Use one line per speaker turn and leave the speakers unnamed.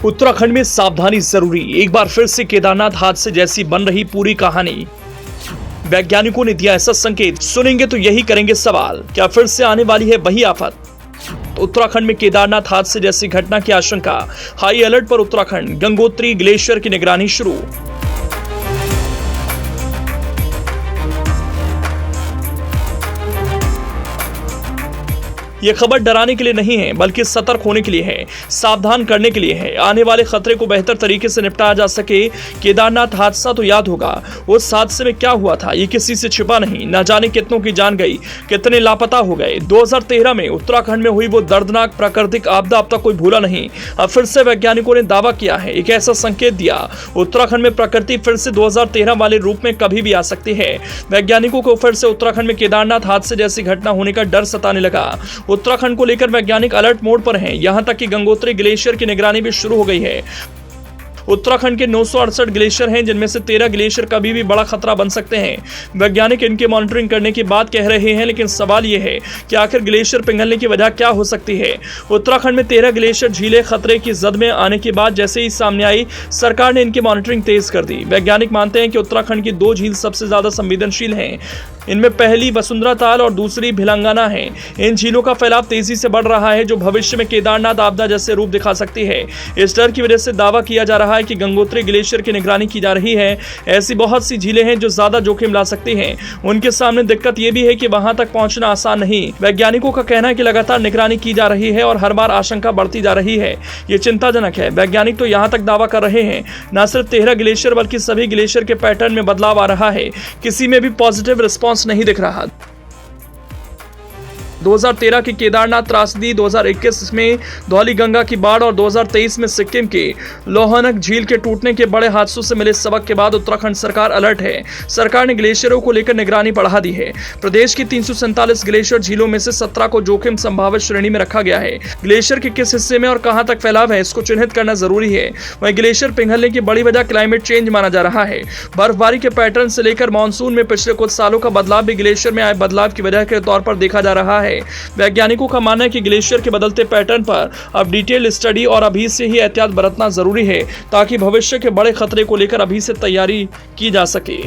उत्तराखंड में सावधानी जरूरी, एक बार फिर से केदारनाथ हादसे जैसी बन रही पूरी कहानी। वैज्ञानिकों ने दिया ऐसा संकेत, सुनेंगे तो यही करेंगे सवाल, क्या फिर से आने वाली है वही आफत? तो उत्तराखंड में केदारनाथ हादसे जैसी घटना की आशंका, हाई अलर्ट पर उत्तराखंड, गंगोत्री ग्लेशियर की निगरानी शुरू। यह खबर डराने के लिए नहीं है, बल्कि सतर्क होने के लिए है, सावधान करने के लिए है। आने वाले खतरे को बेहतर तरीके से निपटाया जा सके। केदारनाथ हादसा तो याद होगा, उस हादसे में क्या हुआ था ये किसी से छिपा नहीं। न जाने कितनों की जान गई, कितने लापता हो गए। 2013 में उत्तराखंड में हुई वो दर्दनाक प्राकृतिक आपदा अब तक कोई भूला नहीं। अब फिर से वैज्ञानिकों ने दावा किया है, एक ऐसा संकेत दिया, उत्तराखंड में प्रकृति फिर से 2013 वाले रूप में कभी भी आ सकती है। वैज्ञानिकों को फिर से उत्तराखंड में केदारनाथ हादसे जैसी घटना होने का डर सताने लगा। उत्तराखंड को लेकर वैज्ञानिक अलर्ट मोड पर हैं, यहां तक कि गंगोत्री ग्लेशियर की निगरानी भी शुरू हो गई है। उत्तराखंड के 968 ग्लेशियर हैं, जिनमें से 13 ग्लेशियर कभी भी बड़ा खतरा बन सकते हैं। वैज्ञानिक इनकी मॉनिटरिंग करने की बात कह रहे हैं, लेकिन सवाल यह है कि आखिर ग्लेशियर पिघलने की वजह क्या हो सकती है। उत्तराखंड में 13 ग्लेशियर झीलें खतरे की जद में आने के बाद जैसे ही सामने आई, सरकार ने इनकी मॉनिटरिंग तेज कर दी। वैज्ञानिक मानते हैं कि उत्तराखंड की 2 झील सबसे ज्यादा संवेदनशील हैं। इनमें पहली वसुंधरा ताल और दूसरी भिलंगना है। इन झीलों का फैलाव तेजी से बढ़ रहा है, जो भविष्य में केदारनाथ आपदा जैसे रूप दिखा सकती है। इस डर की वजह से दावा किया जा रहा है कि गंगोत्री ग्लेशियर की निगरानी की जा रही है। ऐसी बहुत सी झीलें हैं जो ज्यादा जोखिम ला सकती हैं। उनके सामने दिक्कत यह भी है कि वहां तक पहुंचना आसान नहीं। वैज्ञानिकों का कहना है कि लगातार निगरानी की जा रही है और हर बार आशंका बढ़ती जा रही है। ये चिंताजनक है। वैज्ञानिक तो यहां तक दावा कर रहे हैं, न सिर्फ 13 ग्लेशियर बल्कि सभी ग्लेशियर के पैटर्न में बदलाव आ रहा है। किसी में भी पॉजिटिव रिस्पॉन्स नहीं दिख रहा। 2013 की केदारनाथ त्रासदी, 2021 में धौलीगंगा की बाढ़ और 2023 में सिक्किम के लोहनक झील के टूटने के बड़े हादसों से मिले सबक के बाद उत्तराखंड सरकार अलर्ट है। सरकार ने ग्लेशियरों को लेकर निगरानी बढ़ा दी है। प्रदेश की 347 ग्लेशियर झीलों में से 17 को जोखिम संभावित श्रेणी में रखा गया है। ग्लेशियर के किस हिस्से में और कहां तक फैलाव है, इसको चिन्हित करना जरूरी है। वहीं ग्लेशियर पिघलने की बड़ी वजह क्लाइमेट चेंज माना जा रहा है। बर्फबारी के पैटर्न से लेकर मानसून में पिछले कुछ सालों का बदलाव भी ग्लेशियर में आए बदलाव की वजह के तौर पर देखा जा रहा है। वैज्ञानिकों का मानना है कि ग्लेशियर के बदलते पैटर्न पर अब डिटेल स्टडी और अभी से ही एहतियात बरतना जरूरी है, ताकि भविष्य के बड़े खतरे को लेकर अभी से तैयारी की जा सके।